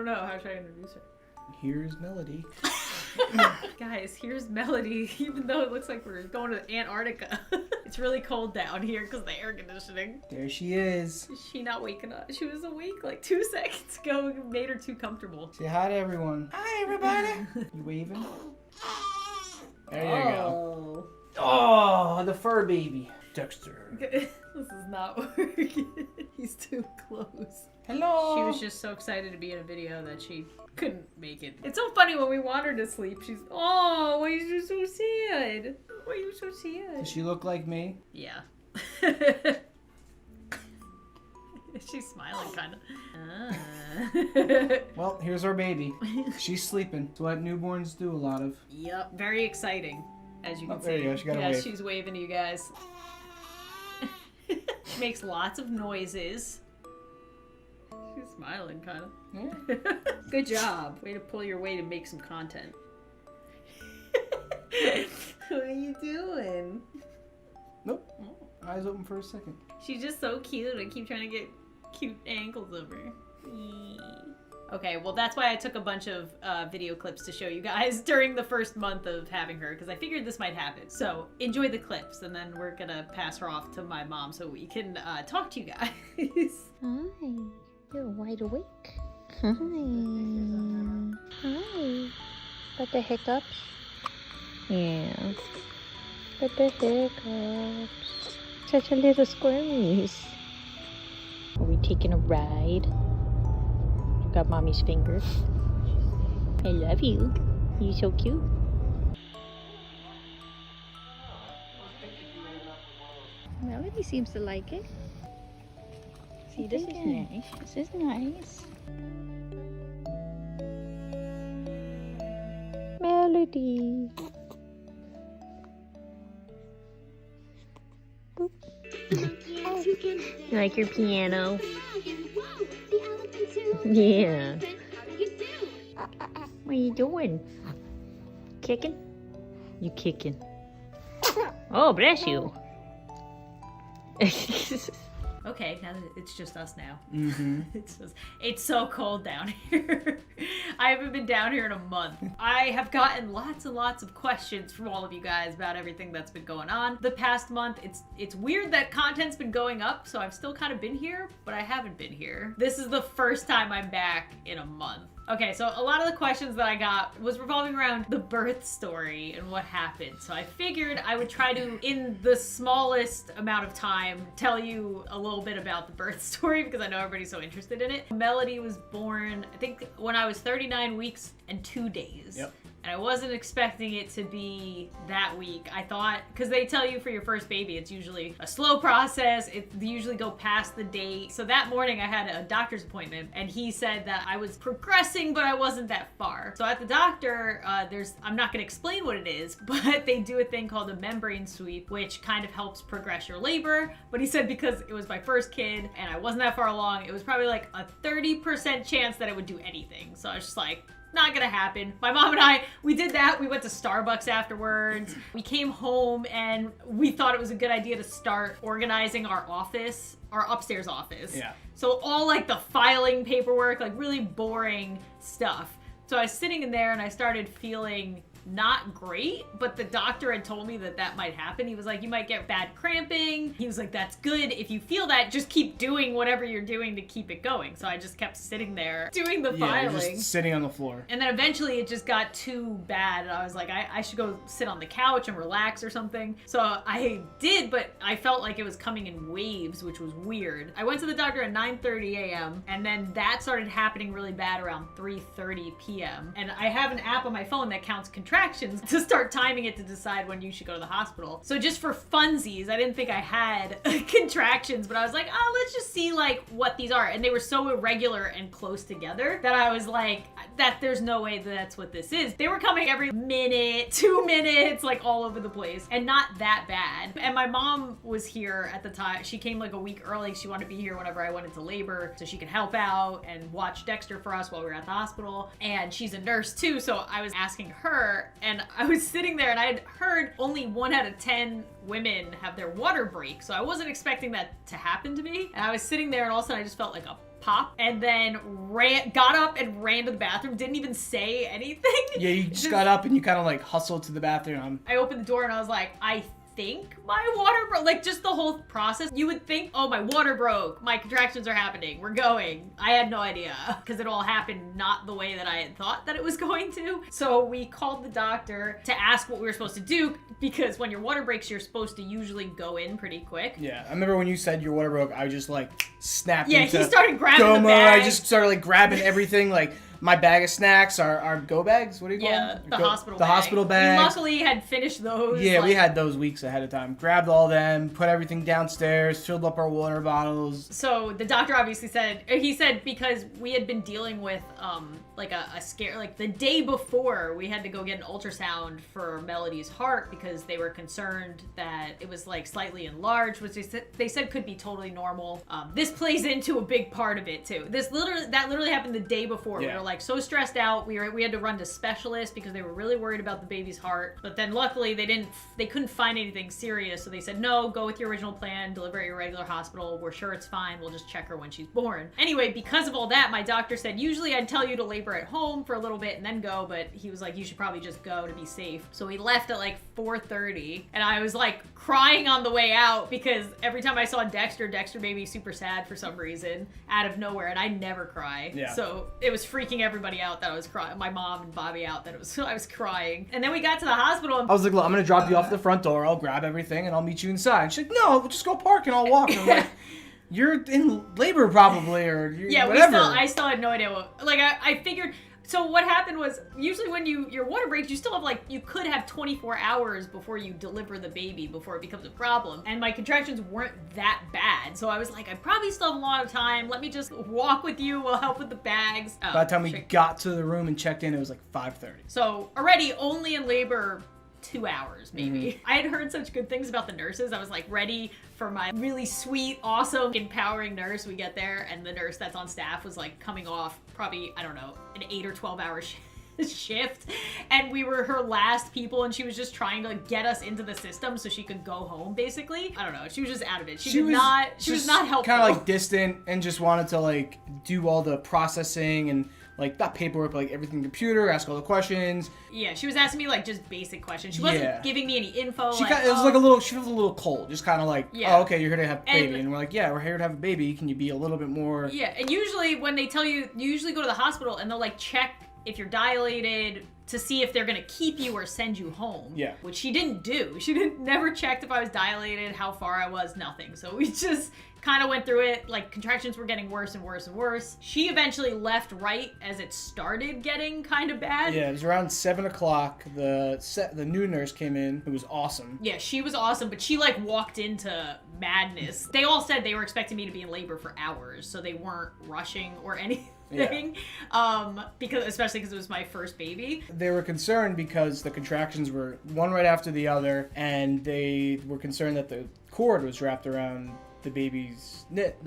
don't know. How should I introduce her? Here's Melody. Guys, here's Melody, even though it looks like we're going to Antarctica. It's really cold down here because of the air conditioning. There she is. Is she not waking up? She was awake like 2 seconds ago. We made her too comfortable. Say hi to everyone. Hi, everybody. You waving? There you go. Oh, the fur baby. Dexter. This is not working. He's too close. Hello. She was just so excited to be in a video that she couldn't make it. It's so funny when we want her to sleep. She's, oh, why are you so sad? Why are you so sad? Does she look like me? Yeah. She's smiling, kind of. Well, here's our baby. She's sleeping. It's what newborns do a lot of. Yep, very exciting, as you can see. There you go. She got a wave. She's waving to you guys. She makes lots of noises. She's smiling, kind of. Yeah. Good job. Way to pull your weight and make some content. What are you doing? Nope. Eyes open for a second. She's just so cute. I keep trying to get cute ankles of her. Okay, well that's why I took a bunch of video clips to show you guys during the first month of having her, because I figured this might happen. So enjoy the clips, and then we're gonna pass her off to my mom so we can talk to you guys. Hi, you're wide awake. Hi. Hi. Got the hiccups? Yeah. Got the hiccups. Such a little squirmies. Are we taking a ride? You got mommy's fingers. I love you. You're so cute. Melody seems to like it. See, this is nice. This is nice. Melody. Boop. You like your piano? Yeah. What are you doing? Kicking? You kicking. Oh, bless you. Okay, now that it's just us now. Mm-hmm. It's so cold down here. I haven't been down here in a month. I have gotten lots and lots of questions from all of you guys about everything that's been going on the past month. It's weird that content's been going up, so I've still kind of been here, but I haven't been here. This is the first time I'm back in a month. Okay, so a lot of the questions that I got was revolving around the birth story and what happened. So I figured I would try to, in the smallest amount of time, tell you a little bit about the birth story because I know everybody's so interested in it. Melody was born, I think, when I was 39 weeks and 2 days. Yep. And I wasn't expecting it to be that weak. I thought, because they tell you for your first baby, it's usually a slow process. They usually go past the date. So that morning I had a doctor's appointment and he said that I was progressing, but I wasn't that far. So at the doctor, I'm not gonna explain what it is, but they do a thing called a membrane sweep, which kind of helps progress your labor. But he said because it was my first kid and I wasn't that far along, it was probably like a 30% chance that it would do anything. So I was just like, not gonna happen. My mom and I, we did that. We went to Starbucks afterwards. We came home and we thought it was a good idea to start organizing our office, our upstairs office. Yeah. So all like the filing paperwork, like really boring stuff. So I was sitting in there and I started feeling not great, but the doctor had told me that that might happen. He was like, you might get bad cramping. He was like, that's good. If you feel that, just keep doing whatever you're doing to keep it going. So I just kept sitting there doing the filing. Just sitting on the floor. And then eventually it just got too bad. And I was like, I should go sit on the couch and relax or something. So I did, but I felt like it was coming in waves, which was weird. I went to the doctor at 9:30 a.m. and then that started happening really bad around 3:30 p.m. And I have an app on my phone that counts contractions to start timing it to decide when you should go to the hospital. So just for funsies, I didn't think I had contractions, but I was like, oh, let's just see like what these are. And they were so irregular and close together that I was like, that there's no way that's what this is. They were coming every minute, 2 minutes, like all over the place, and not that bad. And my mom was here at the time. She came like a week early. She wanted to be here whenever I went into labor so she could help out and watch Dexter for us while we were at the hospital. And she's a nurse too, so I was asking her, and I was sitting there and I had heard only 1 out of 10 women have their water break. So I wasn't expecting that to happen to me. And I was sitting there and all of a sudden I just felt like a pop, and then got up and ran to the bathroom, didn't even say anything. Yeah, you just got up and you kind of like hustled to the bathroom. I opened the door and I was like, I think my water broke. Like, just the whole process. You would think, oh, my water broke. My contractions are happening. We're going. I had no idea because it all happened not the way that I had thought that it was going to. So we called the doctor to ask what we were supposed to do, because when your water breaks, you're supposed to usually go in pretty quick. Yeah, I remember when you said your water broke, I just like snapped Yeah, into he started grabbing the I bag. just started like grabbing everything, like my bag of snacks, our go bags. What do you call them? The hospital bag. The hospital bag. We luckily had finished those. Yeah, we had those weeks ahead of time. Grabbed all them, put everything downstairs, filled up our water bottles. So the doctor obviously said, because we had been dealing with like a scare, like the day before we had to go get an ultrasound for Melody's heart because they were concerned that it was like slightly enlarged, which they said could be totally normal. This plays into a big part of it too. That literally happened the day before. Yeah. We were like so stressed out. We had to run to specialists because they were really worried about the baby's heart. But then luckily they couldn't find anything serious, so they said, no, go with your original plan, deliver at your regular hospital. We're sure it's fine. We'll just check her when she's born. Anyway, because of all that, my doctor said, usually I'd tell you to labor at home for a little bit and then go, but he was like, you should probably just go to be safe. So we left at like 4:30, and I was like crying on the way out because every time I saw Dexter made me super sad for some reason out of nowhere, and I never cry. Yeah. So it was freaking everybody out that I was crying. My mom and Bobby out that I was crying. And then we got to the hospital. And I was like, look, I'm gonna drop you off at the front door. I'll grab everything and I'll meet you inside. And she's like, no, we'll just go park and I'll walk. And I'm like, you're in labor probably, or whatever. I still had no idea what. Like I figured. So what happened was, usually when your water breaks, you still have you could have 24 hours before you deliver the baby before it becomes a problem. And my contractions weren't that bad. So I was like, I probably still have a lot of time. Let me just walk with you. We'll help with the bags. By the time we got to the room and checked in, it was like 5:30. So already only in labor 2 hours, maybe. I had heard such good things about the nurses. I was like ready for my really sweet, awesome, empowering nurse. We get there, and the nurse that's on staff was like coming off probably, I don't know, an 8 or 12 hour shift, and we were her last people, and she was just trying to get us into the system so she could go home, basically. I don't know. She was just out of it. She was not helpful. Kind of like distant and just wanted to like do all the processing and like not paperwork, but like everything computer, ask all the questions. Yeah, she was asking me like just basic questions. She wasn't giving me any info. She was a little cold, just kind of like, oh, okay, you're here to have a baby, and we're like, yeah, we're here to have a baby. Can you be a little bit more? Yeah, and usually when they tell you usually go to the hospital and they'll like check if you're dilated to see if they're gonna keep you or send you home. Yeah. Which she didn't do. She never checked if I was dilated, how far I was, nothing. So we just kind of went through it. Like, contractions were getting worse and worse and worse. She eventually left right as it started getting kind of bad. Yeah, it was around 7 o'clock. The new nurse came in, who was awesome. Yeah, she was awesome, but she like walked into madness. They all said they were expecting me to be in labor for hours, so they weren't rushing or anything. Especially because it was my first baby. They were concerned because the contractions were one right after the other, and they were concerned that the cord was wrapped around the baby's neck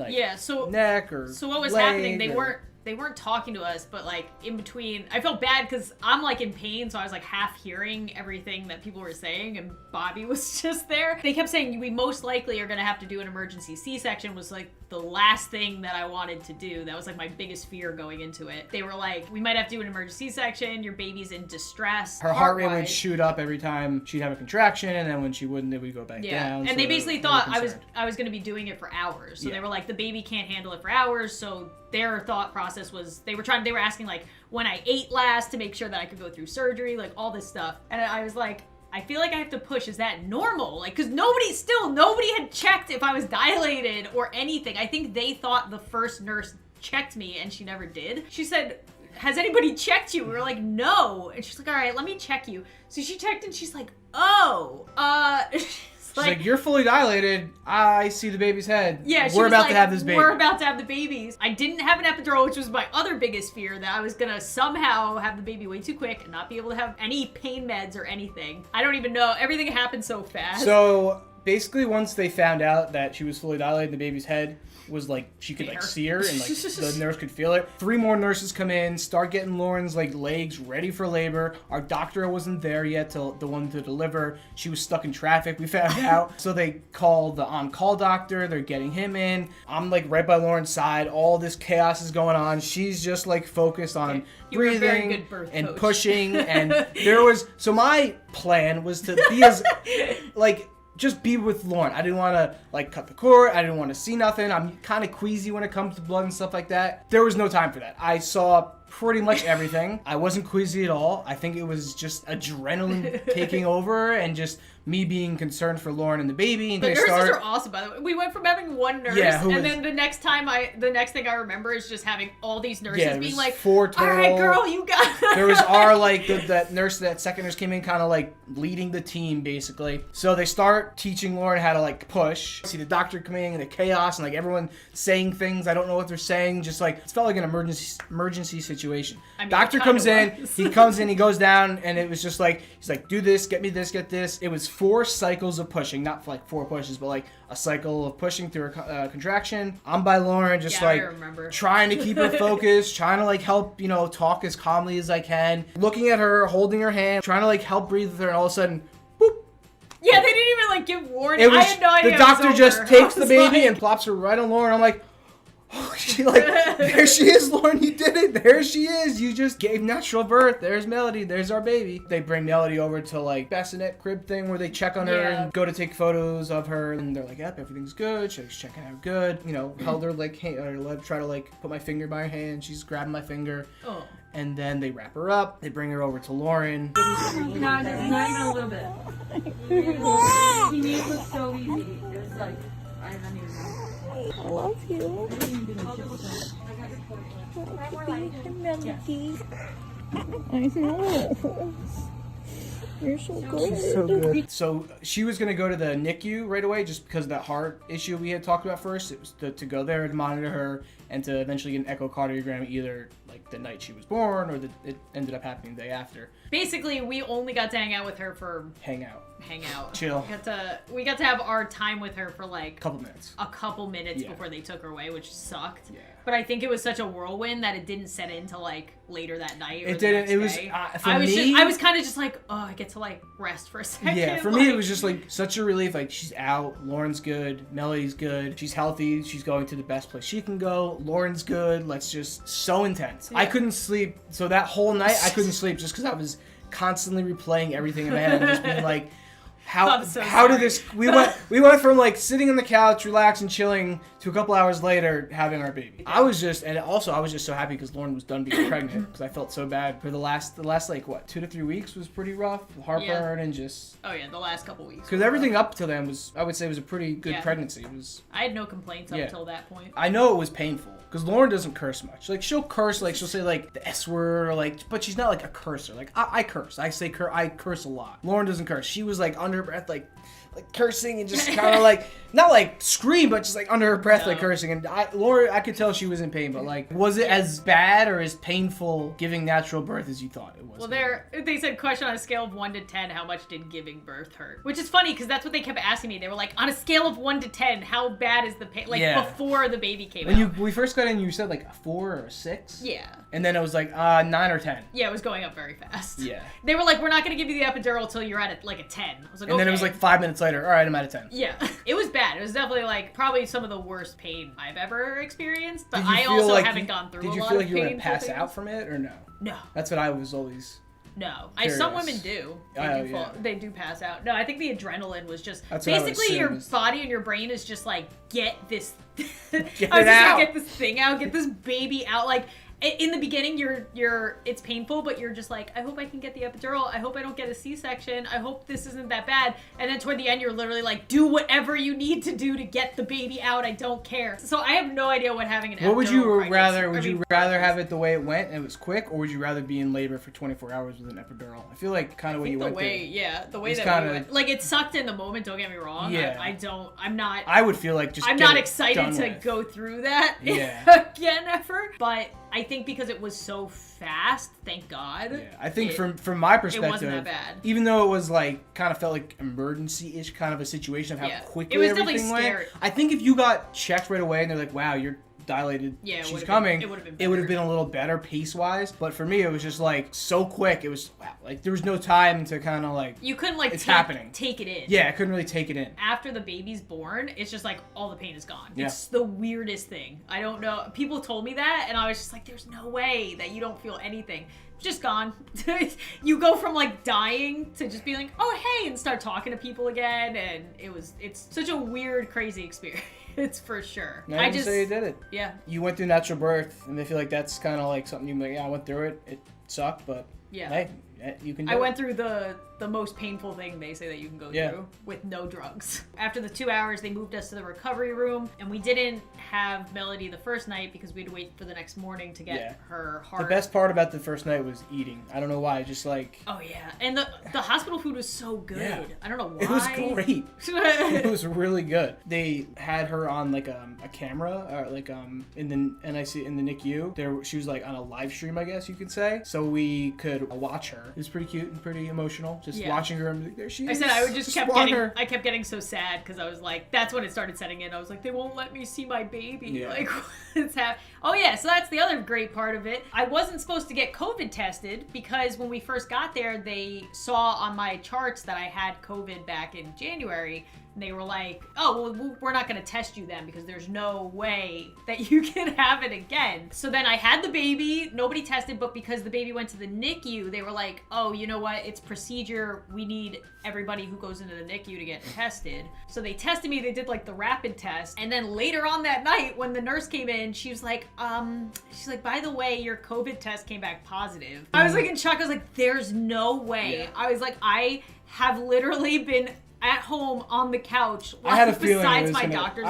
or so what was leg happening, they weren't talking to us, but like in between, I felt bad because I'm like in pain, so I was like half hearing everything that people were saying, and Bobby was just there. They kept saying, we most likely are gonna have to do an emergency C-section, was like the last thing that I wanted to do. That was like my biggest fear going into it. They were like, we might have to do an emergency C-section, your baby's in distress. Her heart rate would shoot up every time she'd have a contraction, and then when she wouldn't, it would go back down. And so they basically thought I was gonna be doing it for hours. So they were like, the baby can't handle it for hours, so their thought process was they were asking like when I ate last to make sure that I could go through surgery, like all this stuff. And I was like, I feel like I have to push. Is that normal? Like, because nobody had checked if I was dilated or anything. I think they thought the first nurse checked me, and she never did. She said, has anybody checked you? We were like, no. And she's like, all right, let me check you. So she checked, and she's like, oh, She's like, you're fully dilated. I see the baby's head. Yeah, we're about to have this baby. We're about to have the babies. I didn't have an epidural, which was my other biggest fear, that I was gonna somehow have the baby way too quick and not be able to have any pain meds or anything. I don't even know. Everything happened so fast. So basically once they found out that she was fully dilated in the baby's head, was like she could like see her and like the nurse could feel it. 3 more nurses come in, start getting Lauren's like legs ready for labor. Our doctor wasn't there yet till the one to deliver. She was stuck in traffic, we found out. So they call the on-call doctor, they're getting him in. I'm like right by Lauren's side, all this chaos is going on. She's just like focused on breathing and pushing, and so my plan was to be as like just be with Lauren. I didn't want to like cut the cord. I didn't want to see nothing. I'm kind of queasy when it comes to blood and stuff like that. There was no time for that. I saw pretty much everything. I wasn't queasy at all. I think it was just adrenaline taking over and just me being concerned for Lauren and the baby. And the nurses are awesome, by the way. We went from having one nurse, and then the next thing I remember is just having all these nurses being like, 4 total. All right, girl, you got it. There was that second nurse came in kind of like leading the team, basically. So they start teaching Lauren how to like push. See the doctor coming in, the chaos, and like everyone saying things. I don't know what they're saying. Just like, it felt like an emergency situation. I mean, doctor comes in, he goes down, and it was just like, he's like, do this, get me this, get this. It was 4 cycles of pushing, not like 4 pushes, but like a cycle of pushing through a contraction. I'm by Lauren, just trying to keep her focused, trying to like help, talk as calmly as I can, looking at her, holding her hand, trying to like help breathe with her, and all of a sudden, boop. Yeah, they didn't even like give warning. I had no idea. The doctor just takes the baby and plops her right on Lauren. I'm like, oh, she like, there she is, Lauren, you did it. There she is. You just gave natural birth. There's Melody. There's our baby. They bring Melody over to like bassinet crib thing where they check on her and go to take photos of her. And they're like, yep, everything's good. She's checking out good. Held her like, try to like put my finger by her hand. She's grabbing my finger. Oh. And then they wrap her up. They bring her over to Lauren. No, just not even a little bit. He knew it was so easy. It was like, I don't even know. I love you. I know. You're so good. She's so good. So she was going to go to the NICU right away just because of that heart issue we had talked about first. It was to go there to monitor her and to eventually get an echocardiogram either like the night she was born or it ended up happening the day after. Basically, we only got to hang out with her for... Hang out. Chill. We got to have our time with her for like... a couple minutes before they took her away, which sucked. Yeah. But I think it was such a whirlwind that it didn't set in till like later that night. It didn't. It was I was kind of just like, oh, I get to like rest for a second. Yeah, for me it was just like such a relief. Like she's out, Lauren's good, Melody's good, she's healthy, she's going to the best place she can go. Lauren's good. Let's just so intense. Yeah. I couldn't sleep. So that whole night I couldn't sleep just because I was constantly replaying everything in my head and just being like, how did this? We went from like sitting on the couch, relaxing, chilling, to a couple hours later having our baby. I was just so happy because Lauren was done being pregnant because I felt so bad for the last like what 2 to 3 weeks was pretty rough, heartburn and just. Oh yeah, the last couple weeks. Because everything up to then was, I would say, was a pretty good pregnancy. I had no complaints up until that point. I know it was painful because Lauren doesn't curse much. Like she'll curse, like she'll say like the S word or like, but she's not like a cursor. Like I curse. I curse a lot. Lauren doesn't curse. She was like under her breath like cursing and just kind of like not like scream, but just like under her breath like cursing. And Lauren, I could tell she was in pain, but like, was it as bad or as painful giving natural birth as you thought it was? Well, they said question on a scale of 1 to 10, how much did giving birth hurt? Which is funny because that's what they kept asking me. They were like, on a scale of 1 to 10, how bad is the pain? Like before the baby came out. When we first got in, you said like a 4 or a 6. Yeah. And then it was like 9 or 10. Yeah, it was going up very fast. Yeah. They were like, we're not going to give you the epidural till you're at like a 10. I was like, and then it was like 5 minutes later, all right, I'm at a 10. Yeah. It was bad. It was definitely like probably some of the worst pain I've ever experienced. But I also haven't gone through a lot of pain. Did you feel like you were going to pass out from it or no? No. That's what I was always... No. Some women do. They do pass out. No, I think the adrenaline was just... Basically, your body and your brain is just like, get this... Get this thing out. Get this baby out. Like... In the beginning, it's painful, but you're just like, I hope I can get the epidural. I hope I don't get a C-section. I hope this isn't that bad. And then toward the end, you're literally like, do whatever you need to do to get the baby out. I don't care. So I have no idea what having an epidural. What would you rather? Would you rather have it the way it went and it was quick, or would you rather be in labor for 24 hours with an epidural? I feel like kind of what you went through. The way that we went. Like, it sucked in the moment. Don't get me wrong. Yeah. I would feel like just. I'm not excited to go through that again ever, but. I think because it was so fast, thank God. Yeah, I think from my perspective, it wasn't that bad. Even though it was like kind of felt like emergency-ish kind of a situation of how quickly it was everything definitely went. scary. I think if you got checked right away and they're like, "Wow, you're dilated, she's coming," it would have been a little better pace-wise. But for me, it was just like so quick. It was like there was no time to kind of like you couldn't like take it in. Yeah, I couldn't really take it in. After the baby's born, it's just like all the pain is gone. Yeah. It's the weirdest thing. I don't know. People told me that, and I was just like, "There's no way that you don't feel anything." Just gone. You go from like dying to just being like, "Oh hey," and start talking to people again, and it's such a weird, crazy experience for sure. I just say you did it. Yeah. You went through natural birth, and I feel like that's kind of like something you're like, yeah, I went through it. It sucked, but hey, you can do I went through the most painful thing they say that you can go through with no drugs. After the 2 hours, they moved us to the recovery room, and we didn't have Melody the first night because we had to wait for the next morning to get her heart. The best part about the first night was eating. I don't know why, just like... Oh yeah, and the hospital food was so good. Yeah. I don't know why. It was great. It was really good. They had her on like a camera, or like in the NICU. She was like on a live stream, I guess you could say, so we could watch her. It was pretty cute and pretty emotional. Just watching her, and there she is. I said I would just kept getting so sad because I was like, that's when it started setting in. I was like, they won't let me see my baby. Yeah. Like, what's happening? Oh yeah, so that's the other great part of it. I wasn't supposed to get COVID tested because when we first got there, they saw on my charts that I had COVID back in January. And they were like, "Oh, well, we're not going to test you then because there's no way that you can have it again." So then I had the baby, nobody tested, but because the baby went to the NICU, they were like, "Oh, you know what? It's procedure. We need everybody who goes into the NICU to get tested." So they tested me, they did like the rapid test. And then later on that night when the nurse came in, she was like, "By the way, your COVID test came back positive." I was like in shock. I was like, "There's no way." Yeah. I was like, I have literally been at home on the couch. I had a feeling I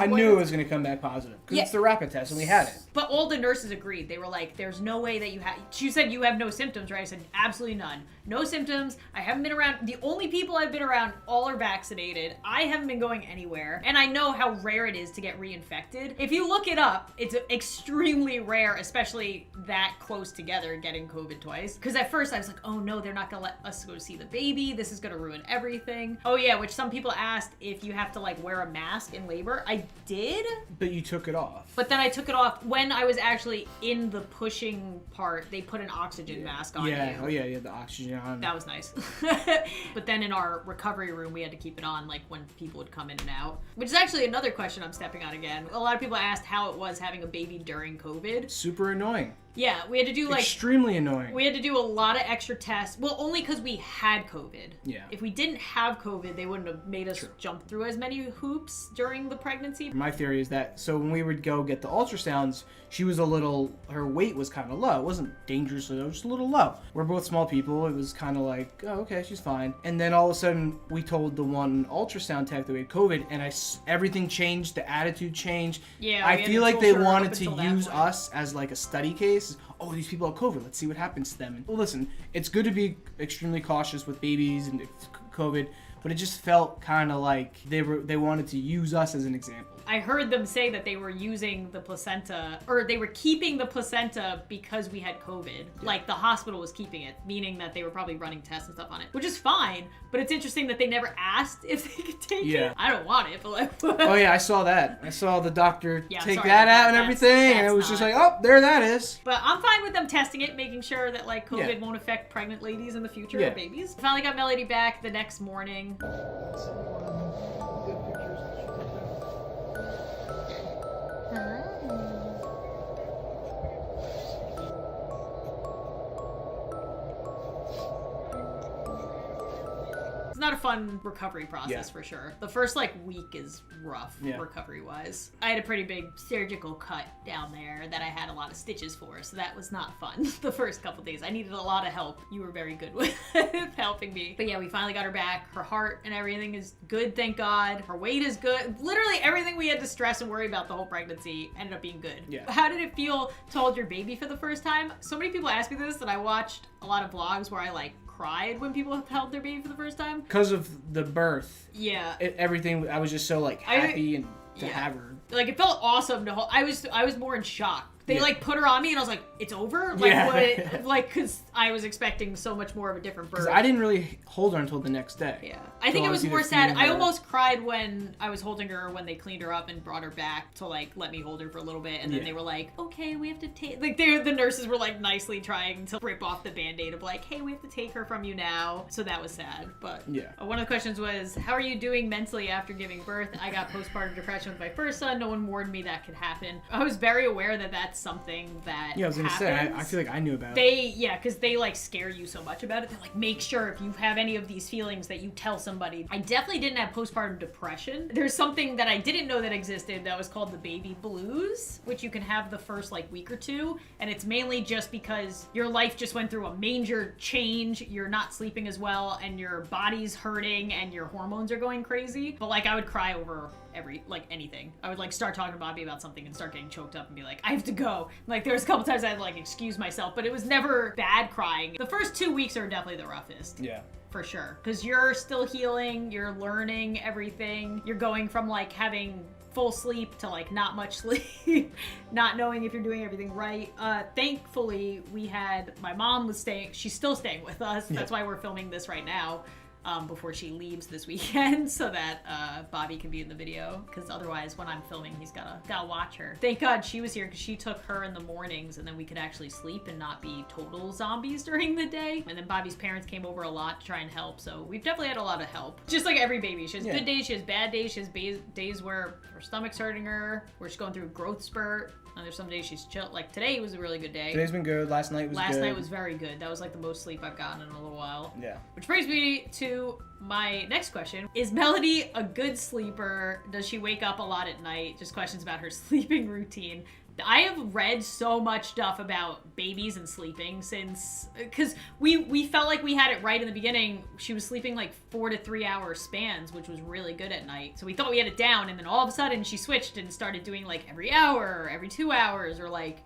knew it was going to come back positive because it's the rapid test and we had it. But all the nurses agreed. They were like, "There's no way that you have." She said, "You have no symptoms, right?" I said, "Absolutely none. No symptoms. I haven't been around. The only people I've been around, all are vaccinated. I haven't been going anywhere. And I know how rare it is to get reinfected. If you look it up, it's extremely rare, especially that close together, getting COVID twice. Because at first I was like, oh no, they're not going to let us go see the baby. This is going to ruin everything." Oh yeah, which some people asked if you have to like wear a mask in labor. I did. But you took it off. But then I took it off when I was actually in the pushing part. They put an oxygen mask on you. Oh yeah, you had the oxygen on. That was nice. But then in our recovery room, we had to keep it on like when people would come in and out. Which is actually another question I'm stepping on again. A lot of people asked how it was having a baby during COVID. Super annoying. Yeah, we had to do like... extremely annoying. We had to do a lot of extra tests. Well, only because we had COVID. Yeah. If we didn't have COVID, they wouldn't have made us jump through as many hoops during the pregnancy. My theory is that, so when we would go get the ultrasounds, she was her weight was kind of low. It wasn't dangerous, it was just a little low. We're both small people. It was kind of like, oh, okay, she's fine. And then all of a sudden, we told the one ultrasound tech that we had COVID, and everything changed, the attitude changed. Yeah, I feel like they wanted to use us as like a study case. Oh, these people have COVID. Let's see what happens to them. And, well, listen, it's good to be extremely cautious with babies and COVID, but it just felt kind of like they wanted to use us as an example. I heard them say that they were using the placenta, or they were keeping the placenta because we had COVID. Yeah. Like the hospital was keeping it, meaning that they were probably running tests and stuff on it, which is fine. But it's interesting that they never asked if they could take it. I don't want it, but like. Oh yeah, I saw that. I saw the doctor take that out and everything, and it was just like, oh, there that is. But I'm fine with them testing it, making sure that like COVID won't affect pregnant ladies in the future or babies. Finally got Melody back the next morning. It's not a fun recovery process for sure. The first like week is rough recovery wise. I had a pretty big surgical cut down there that I had a lot of stitches for, so that was not fun the first couple days. I needed a lot of help. You were very good with helping me. But yeah, we finally got her back. Her heart and everything is good, thank God. Her weight is good. Literally everything we had to stress and worry about the whole pregnancy ended up being good. Yeah. How did it feel to hold your baby for the first time? So many people ask me this, and I watched a lot of vlogs where I like cried when people have held their baby for the first time. Because of the birth. Yeah. Everything, I was just so like happy and to have her. Like it felt awesome to hold. I was more in shock They like put her on me, and I was like, "It's over." Like Yeah. what? Like because I was expecting so much more of a different birth. I didn't really hold her until the next day. Yeah, I think So it was either more sad. feeding I her- almost cried when I was holding her when they cleaned her up and brought her back to like let me hold her for a little bit, and then Yeah. they were like, "Okay, we have to take." Like the nurses were like nicely trying to rip off the band-aid of like, "Hey, we have to take her from you now." So that was sad. But Yeah. one of the questions was, "How are you doing mentally after giving birth?" I got postpartum depression with my first son. No one warned me that could happen. I was very aware that that's something that Yeah, I was gonna say, happens. I feel like I knew about it. Because they like scare you so much about it. They're like, make sure if you have any of these feelings that you tell somebody. I definitely didn't have postpartum depression. There's something that I didn't know that existed that was called the baby blues, which you can have the first like week or two. And it's mainly just because your life just went through a major change. You're not sleeping as well and your body's hurting and your hormones are going crazy. But like I would cry over anything. I would like start talking to Bobby about something and start getting choked up and be like, I have to go. Like there was a couple times I had to like excuse myself, but it was never bad crying. The first 2 weeks are definitely the roughest. Yeah. For sure. Because you're still healing, you're learning everything. You're going from like having full sleep to like not much sleep, not knowing if you're doing everything right. Thankfully, my mom was she's still staying with us. That's why we're filming this right now. Before she leaves this weekend so that Bobby can be in the video, because otherwise when I'm filming he's gotta watch her. Thank God she was here because she took her in the mornings and then we could actually sleep and not be total zombies during the day. And then Bobby's parents came over a lot to try and help, so we've definitely had a lot of help. Just like every baby, she has good days, she has bad days, she has days where her stomach's hurting her, where she's going through a growth spurt. And there's some days she's chill. Like today was a really good day. Today's been good. Last night was good. Last night was very good. That was like the most sleep I've gotten in a little while. Yeah. Which brings me to my next question. Is Melody a good sleeper? Does she wake up a lot at night? Just questions about her sleeping routine. I have read so much stuff about babies and sleeping because we felt like we had it right in the beginning. She was sleeping like 4 to 3 hour spans, which was really good at night. So we thought we had it down, and then all of a sudden she switched and started doing like every hour, or every 2 hours, or like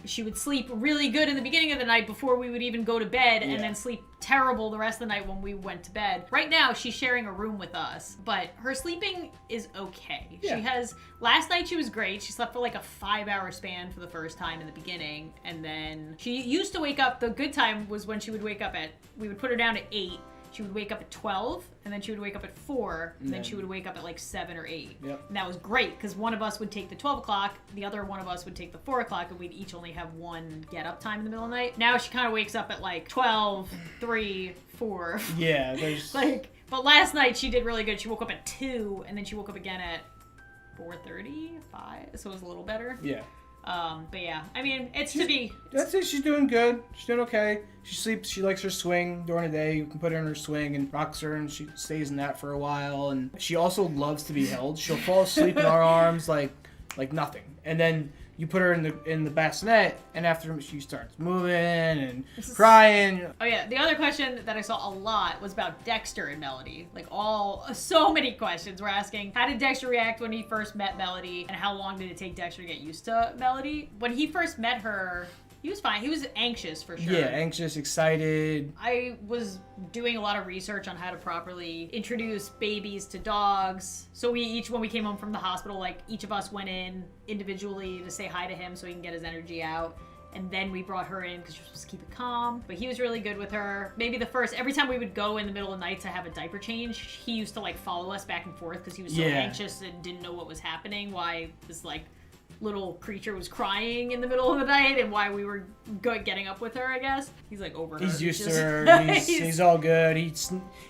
she would sleep really good in the beginning of the night before we would even go to bed, and then sleep terrible the rest of the night when we went to bed. Right now, she's sharing a room with us, but her sleeping is okay. Yeah. Last night she was great. She slept for like a 5-hour span for the first time in the beginning, and then she used to wake up. The good time was when she would wake up we would put her down at 8. She would wake up at 12, and then she would wake up at 4, and then she would wake up at like 7 or 8. Yep. And that was great, because one of us would take the 12 o'clock, the other one of us would take the 4 o'clock, and we'd each only have one get-up time in the middle of the night. Now she kind of wakes up at like 12, 3, 4. Yeah, there's... But last night she did really good. She woke up at 2, and then she woke up again at 4:30, 5, so it was a little better. Yeah. But yeah, I mean, That's it. She's doing good. She's doing okay. She sleeps. She likes her swing during the day. You can put her in her swing and rocks her, and she stays in that for a while. And she also loves to be held. She'll fall asleep in our arms like nothing. And then you put her in the bassinet, and after she starts moving and crying. Oh yeah, the other question that I saw a lot was about Dexter and Melody. Like so many questions were asking, how did Dexter react when he first met Melody, and how long did it take Dexter to get used to Melody? When he first met her, he was fine. He was anxious for sure. Yeah, anxious, excited. I was doing a lot of research on how to properly introduce babies to dogs. So when we came home from the hospital, like each of us went in individually to say hi to him so he can get his energy out. And then we brought her in because you're supposed to keep it calm. But he was really good with her. Maybe every time we would go in the middle of the night to have a diaper change, he used to like follow us back and forth because he was so anxious and didn't know what was happening, why this like little creature was crying in the middle of the night and why we were getting up with her, I guess. He's like over her. He's used to her. He's all good.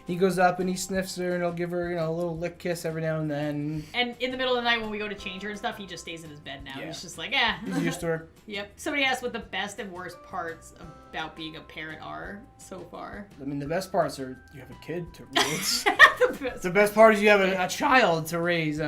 He goes up and he sniffs her and he'll give her, a little lick kiss every now and then. And in the middle of the night when we go to change her and stuff, he just stays in his bed now. Yeah. He's just like, He's used to her. Yep. Somebody asked what the best and worst parts about being a parent are so far. I mean, the best parts are you have a kid to raise. The best part is you have a child to raise.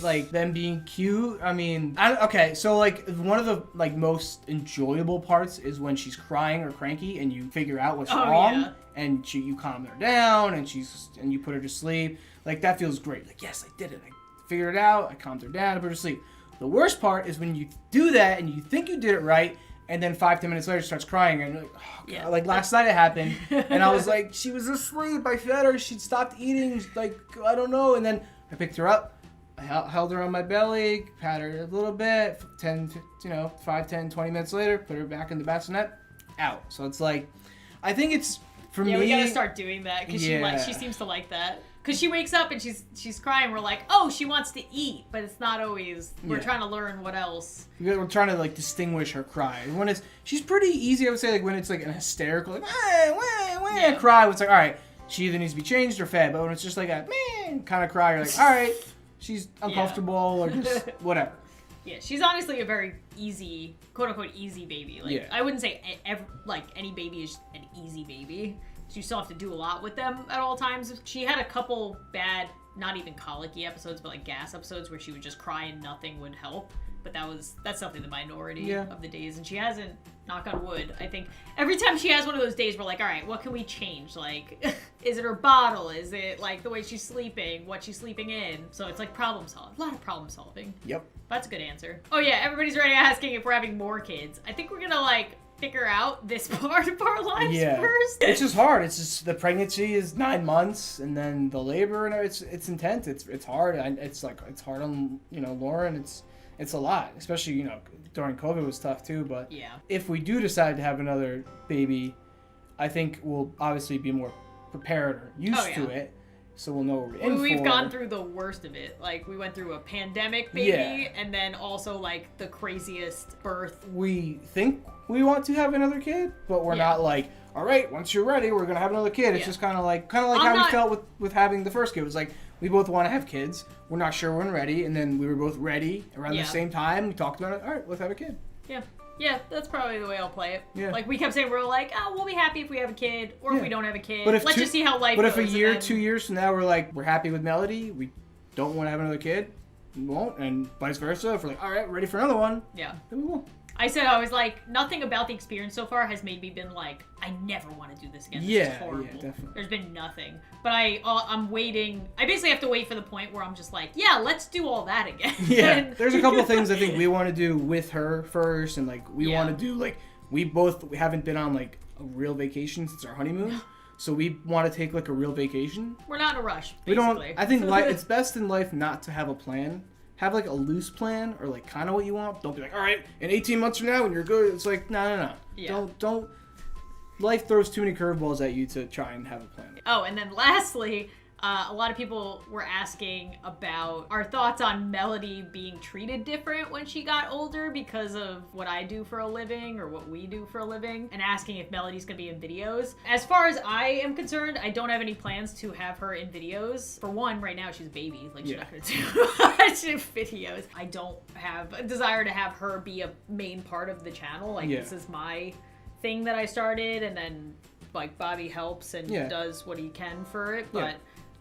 Like them being cute. I mean, okay, so like one of the like most enjoyable parts is when she's crying or cranky and you figure out what's wrong and you calm her down and you put her to sleep. Like that feels great. Like, yes, I did it. I figured it out. I calmed her down. I put her to sleep. The worst part is when you do that and you think you did it right, and then 5-10 minutes later she starts crying and you're like, oh, God. Like last night it happened and I was like, she was asleep. I fed her. She'd stopped eating. Like, I don't know. And then I picked her up, I held her on my belly, pat her a little bit, 5, 10, 20 minutes later, put her back in the bassinet, out. So it's like, I think it's, for me... Yeah, we gotta start doing that, because she seems to like that. Because she wakes up and she's crying, we're like, oh, she wants to eat, but it's not always, we're trying to learn what else. We're trying to, like, distinguish her cry. When she's pretty easy, I would say, like, when it's, like, an hysterical, like, cry, it's like, all right, she either needs to be changed or fed, but when it's just like a, kind of cry, you're like, all right, she's uncomfortable or just whatever. Yeah, she's honestly a very easy, quote-unquote, easy baby. Like, I wouldn't say, any baby is an easy baby. So you still have to do a lot with them at all times. She had a couple bad, not even colicky episodes, but like gas episodes where she would just cry and nothing would help. But that's definitely the minority of the days. And she hasn't, knock on wood, I think every time she has one of those days, we're like, all right, what can we change? Like, is it her bottle? Is it like the way she's sleeping? What she's sleeping in? So it's like problem solving. A lot of problem solving. Yep. That's a good answer. Oh yeah, everybody's already asking if we're having more kids. I think we're gonna like figure out this part of our lives first. It's just hard. It's just the pregnancy is 9 months, and then the labor, and it's intense. It's hard. It's hard on Lauren. It's a lot, especially during COVID was tough too. But if we do decide to have another baby, I think we'll obviously be more prepared or used to it. So we'll know what we're in for. We've gone through the worst of it. Like, we went through a pandemic baby, and then also, like, the craziest birth. We think we want to have another kid, but we're not like, all right, once you're ready, we're going to have another kid. It's just kind of like how we felt with having the first kid. It was like, we both want to have kids. We're not sure when we're ready, and then we were both ready around the same time. We talked about it. All right, let's have a kid. Yeah. Yeah, that's probably the way I'll play it. Yeah. Like, we kept saying, we're like, oh, we'll be happy if we have a kid, or if we don't have a kid. But let's just see how life goes. But if a year, 2 years from now, we're like, we're happy with Melody, we don't want to have another kid, we won't, and vice versa. If we're like, all right, ready for another one, then we will. I was like, nothing about the experience so far has made me been like, I never want to do this again. This is horrible. Yeah, definitely. There's been nothing. But I'm waiting. I basically have to wait for the point where I'm just like, yeah, let's do all that again. Yeah. There's a couple of things I think we want to do with her first, and like we want to do like we haven't been on like a real vacation since our honeymoon. So we want to take like a real vacation. We're not in a rush, basically. We don't. I think it's best in life not to have a plan. Have like a loose plan or like kind of what you want. Don't be like, all right, in 18 months from now when you're good, it's like, no. Yeah. Don't. Life throws too many curveballs at you to try and have a plan. Oh, and then lastly, a lot of people were asking about our thoughts on Melody being treated different when she got older because of what I do for a living or what we do for a living, and asking if Melody's gonna be in videos. As far as I am concerned, I don't have any plans to have her in videos. For one, right now she's a baby, like she's not gonna do videos. I don't have a desire to have her be a main part of the channel. Like this is my thing that I started, and then like Bobby helps and does what he can for it, but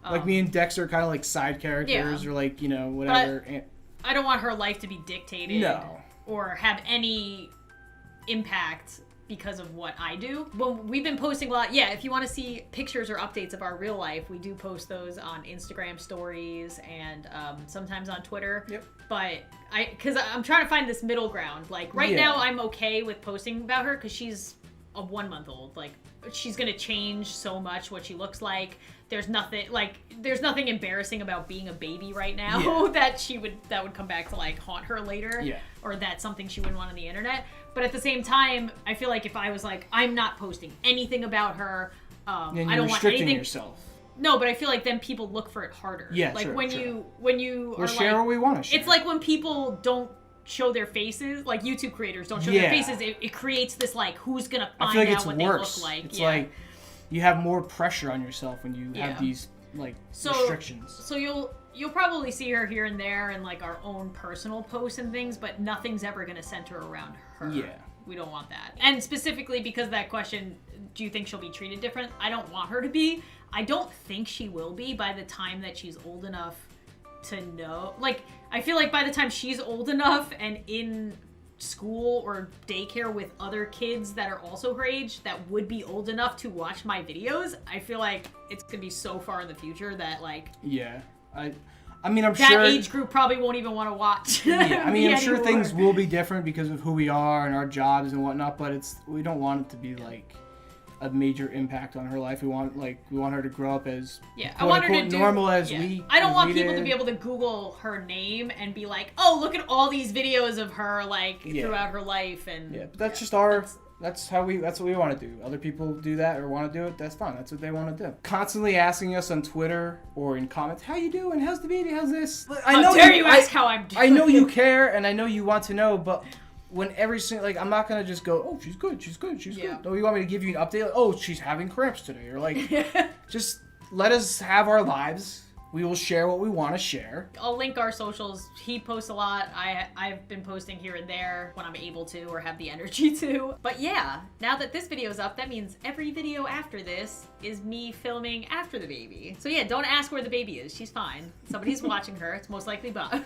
like me and Dex are kind of like side characters or like, whatever. But I don't want her life to be dictated or have any impact because of what I do. Well, we've been posting a lot. Yeah, if you want to see pictures or updates of our real life, we do post those on Instagram stories and sometimes on Twitter. Yep. But because I'm trying to find this middle ground. Like right now I'm okay with posting about her because she's a 1 month old. Like she's going to change so much what she looks like. There's nothing embarrassing about being a baby right now that would come back to like haunt her later, or that's something she wouldn't want on the internet. But at the same time, I feel like if I was like, I'm not posting anything about her, I don't want anything. Yourself. No, but I feel like then people look for it harder. Yeah, like when you are share what we want to share. It's like when people don't show their faces, like YouTube creators don't show their faces. It creates this like, who's gonna find out what they look like? It's like you have more pressure on yourself when you have these like restrictions. So you'll probably see her here and there in like our own personal posts and things, but nothing's ever gonna center around her. Yeah. We don't want that. And specifically because of that question, do you think she'll be treated different? I don't want her to be. I don't think she will be by the time that she's old enough to know. Like, I feel like by the time she's old enough and in school or daycare with other kids that are also her age that would be old enough to watch my videos, I feel like it's gonna be so far in the future that like I mean, I'm that sure that age group probably won't even want to watch. Yeah, I mean, I'm sure things will be different because of who we are and our jobs and whatnot, but we don't want it to be like a major impact on her life. We want her to grow up as I want her to do normal as we. I don't want people did. to be able to Google her name and be like, oh, look at all these videos of her throughout her life, and but that's just that's what we want to do. Other people do that or want to do it, that's fine. That's what they want to do. Constantly asking us on Twitter or in comments, how you doing? How's the baby? How's this? How dare you ask how I'm doing? I know you care and I know you want to know, but when every single, I'm not going to just go, oh, she's good. No, you want me to give you an update? Like, oh, she's having cramps today. Or just let us have our lives. We will share what we want to share. I'll link our socials. He posts a lot. I've been posting here and there when I'm able to or have the energy to. But yeah, now that this video is up, that means every video after this is me filming after the baby. So yeah, don't ask where the baby is. She's fine. Somebody's watching her. It's most likely Bob.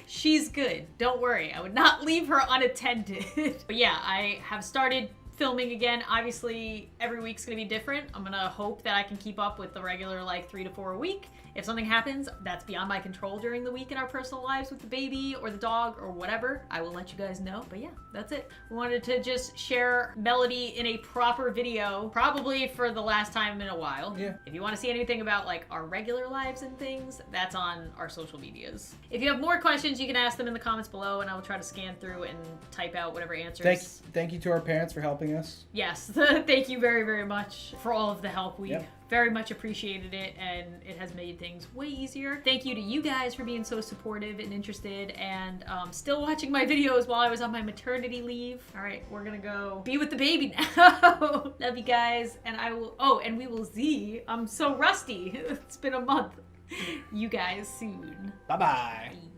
She's good. Don't worry. I would not leave her unattended. But yeah, I have started filming again. Obviously, every week's gonna be different. I'm gonna hope that I can keep up with the regular 3 to 4 a week. If something happens that's beyond my control during the week in our personal lives with the baby or the dog or whatever, I will let you guys know. But yeah, that's it. We wanted to just share Melody in a proper video, probably for the last time in a while. Yeah. If you want to see anything about our regular lives and things, that's on our social medias. If you have more questions, you can ask them in the comments below and I will try to scan through and type out whatever answers. Thank you to our parents for helping us. Yes, thank you very, very much for all of the help. We very much appreciated it, and it has made things way easier. Thank you to you guys for being so supportive and interested and still watching my videos while I was on my maternity leave. All right, we're gonna go be with the baby now. Love you guys, and and we will see. I'm so rusty. It's been a month. You guys soon. Bye-bye. Bye.